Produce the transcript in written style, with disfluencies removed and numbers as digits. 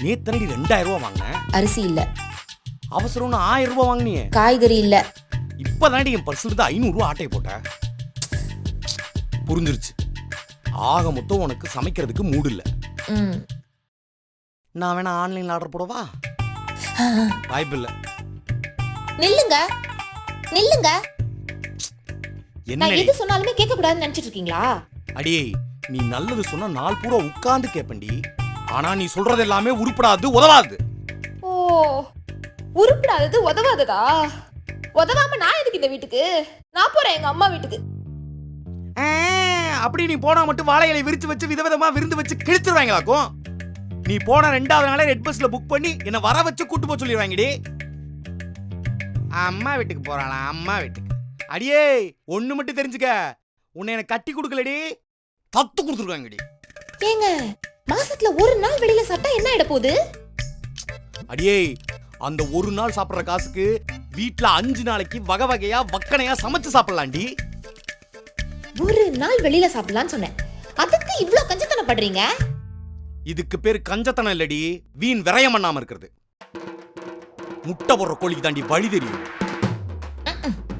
நேத்தனடி 2000 ரூபாய் வாங்கினேன். அரிசி இல்ல. அவசரம்னு 1000 ரூபாய் வாங்கினியே. காய்கறி இல்ல. இப்பதாண்டி என் பர்ஸ்ல இருந்து 500 ரூபாய் ஆட்டையை போட்டேன். புரிஞ்சிருச்சு. ஆக மொத்தம் உனக்கு சமைக்கிறதுக்கு மூடு இல்ல. நான் வேணா ஆன்லைன்ல ஆர்டர் போடவா? வாய்ப்பு இல்ல. நில்லுங்க நில்லுங்க. என்ன நான் எது சொன்னாலுமே கேட்க கூடாதுன்னு நினைச்சிட்டு இருக்கீங்களா? அடியே, நீ நல்லது சொன்னா நாள் பூரா உட்கார்ந்து கேப்பண்டி. ஆனா நீ சொல்றது எல்லாமே உருப்படாது, உதவாது. ஓ, உருப்படாதது உதவாததா? உதவாம நான் எதுக்கு இந்த வீட்டுக்கு? நான் போறேன் எங்க அம்மா வீட்டுக்கு. அப்படி நீ போனா மட்டும் வாழை இலை விரிச்சு வச்சு விதவிதமா விருந்து வச்சு கிழிச்சிருவாங்களாக்கும். நீ போன 2வது நாளே ரெட் பஸ்ல புக் பண்ணி என்ன வர வச்சு கூட்டு போக சொல்லிடுவாங்கடி. அம்மா வீட்டுக்கு போறாளா? அம்மா வீட்டுக்கு. அடியே, ஒண்ணு மட்டும் தெரிஞ்சுக்க, உன்னை எனக்கு கட்டி கொடுக்கலடி, தத்து கொடுத்துருவாங்கடி. ஏங்க, மாசத்துல ஒரு நாள் வெளியில சாப்பிட்டா என்ன ஆயிட போகுது? அடியே, அந்த ஒரு நாள் சாப்பிடுற காசுக்கு வீட்ல 5 நாளைக்கு வகை வகையா வக்கனையா சமைச்சு சாப்பிடலாண்டி. ஒரு நாள் வெளியில சாப்பிடலாம்னு சொன்னேன், அதுக்கு இவ்ளோ கஞ்சத்தனம் பண்றீங்க? இதுக்கு பேர் கஞ்சத்தனம் இல்லடி, வீண் விரயம் பண்ணாம இருக்கிறது. முட்டை போடுற கோழிக்கு தாண்டி வழி தெரியும்.